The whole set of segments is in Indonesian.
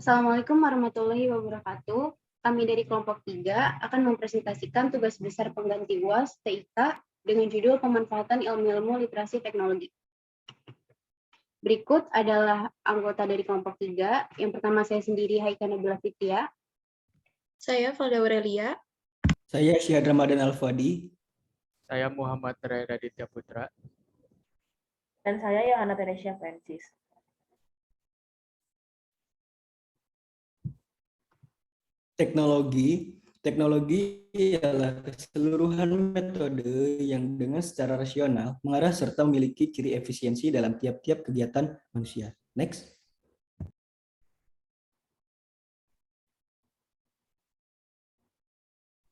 Assalamualaikum warahmatullahi wabarakatuh. Kami dari kelompok 3 akan mempresentasikan tugas besar pengganti UAS TIK dengan judul pemanfaatan ilmu-ilmu literasi teknologi. Berikut adalah anggota dari kelompok 3. Yang pertama saya sendiri, Haika Nabila Fitria. Saya Valda Aurelia. Saya Syihad Ramadan Al-Fadi. Saya Muhammad Ray Raditya Putra. Dan saya Yohana Teresia Francis. Teknologi ialah keseluruhan metode yang dengan secara rasional mengarah serta memiliki ciri efisiensi dalam tiap-tiap kegiatan manusia. Next.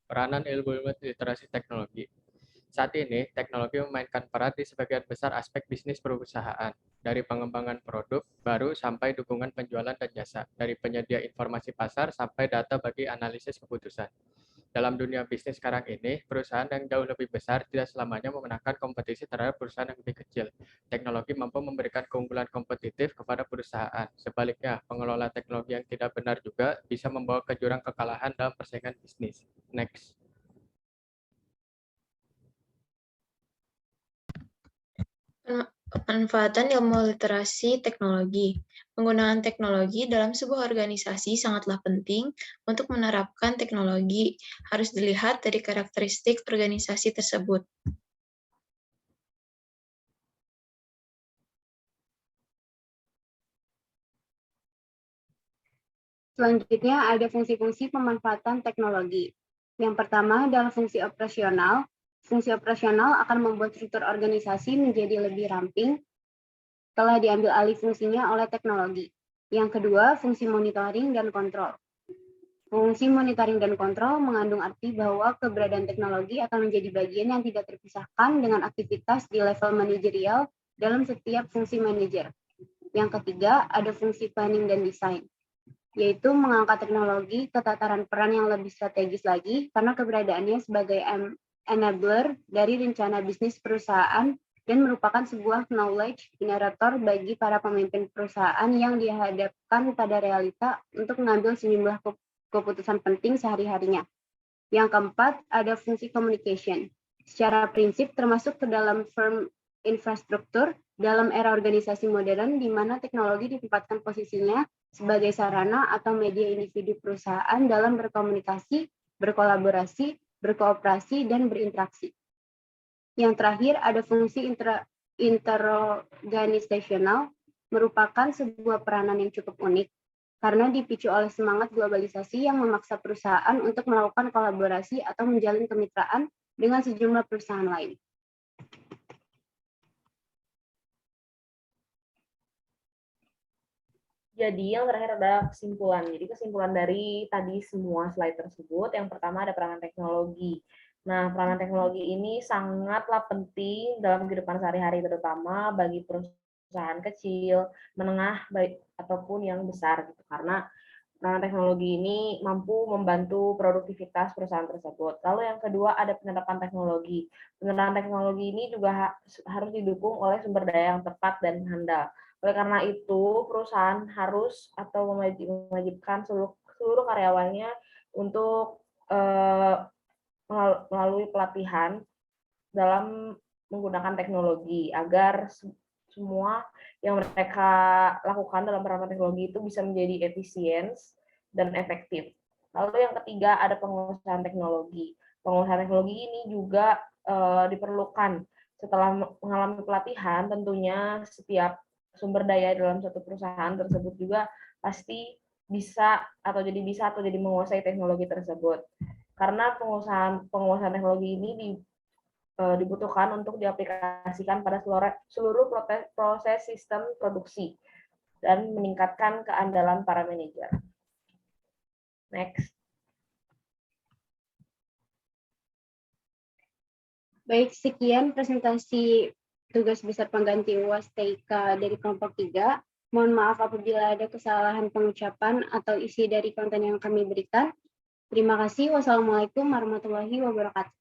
Peranan ilmu-ilmu literasi teknologi. Saat ini, teknologi memainkan peran di sebagian besar aspek bisnis perusahaan, dari pengembangan produk baru sampai dukungan penjualan dan jasa, dari penyedia informasi pasar sampai data bagi analisis keputusan. Dalam dunia bisnis sekarang ini, perusahaan yang jauh lebih besar tidak selamanya memenangkan kompetisi terhadap perusahaan yang lebih kecil. Teknologi mampu memberikan keunggulan kompetitif kepada perusahaan. Sebaliknya, pengelola teknologi yang tidak benar juga bisa membawa ke jurang kekalahan dalam persaingan bisnis. Next. Pemanfaatan ilmu literasi teknologi. Penggunaan teknologi dalam sebuah organisasi sangatlah penting untuk menerapkan teknologi. Harus dilihat dari karakteristik organisasi tersebut. Selanjutnya ada fungsi-fungsi pemanfaatan teknologi. Yang pertama adalah fungsi operasional. Fungsi operasional akan membuat struktur organisasi menjadi lebih ramping setelah diambil alih fungsinya oleh teknologi. Yang kedua, fungsi monitoring dan kontrol. Fungsi monitoring dan kontrol mengandung arti bahwa keberadaan teknologi akan menjadi bagian yang tidak terpisahkan dengan aktivitas di level manajerial dalam setiap fungsi manajer. Yang ketiga, ada fungsi planning dan desain, yaitu mengangkat teknologi ke tataran peran yang lebih strategis lagi karena keberadaannya sebagai enabler dari rencana bisnis perusahaan dan merupakan sebuah knowledge generator bagi para pemimpin perusahaan yang dihadapkan pada realita untuk mengambil sejumlah keputusan penting sehari-harinya. Yang keempat, ada fungsi communication. Secara prinsip termasuk ke dalam firm infrastruktur dalam era organisasi modern di mana teknologi ditempatkan posisinya sebagai sarana atau media individu perusahaan dalam berkomunikasi, berkolaborasi, berkooperasi, dan berinteraksi. Yang terakhir ada fungsi interorganisasional, merupakan sebuah peranan yang cukup unik karena dipicu oleh semangat globalisasi yang memaksa perusahaan untuk melakukan kolaborasi atau menjalin kemitraan dengan sejumlah perusahaan lain. Jadi yang terakhir ada kesimpulan. Jadi kesimpulan dari tadi semua slide tersebut, yang pertama ada peranan teknologi. Nah, peranan teknologi ini sangatlah penting dalam kehidupan sehari-hari, terutama bagi perusahaan kecil, menengah, baik ataupun yang besar, gitu. Karena peranan teknologi ini mampu membantu produktivitas perusahaan tersebut. Lalu yang kedua ada penerapan teknologi. Penerapan teknologi ini juga harus didukung oleh sumber daya yang tepat dan handal. Oleh karena itu, perusahaan harus atau mewajibkan seluruh karyawannya untuk melalui pelatihan dalam menggunakan teknologi agar semua yang mereka lakukan dalam penerapan teknologi itu bisa menjadi efisien dan efektif. Lalu yang ketiga ada penguasaan teknologi. Penguasaan teknologi ini juga diperlukan setelah mengalami pelatihan. Tentunya setiap sumber daya dalam suatu perusahaan tersebut juga pasti bisa atau jadi menguasai teknologi tersebut. Karena penguasaan teknologi ini dibutuhkan untuk diaplikasikan pada seluruh proses sistem produksi dan meningkatkan keandalan para manajer. Next. Baik, sekian presentasi tugas besar pengganti UAS TIK dari kelompok 3. Mohon maaf apabila ada kesalahan pengucapan atau isi dari konten yang kami berikan. Terima kasih. Wassalamualaikum warahmatullahi wabarakatuh.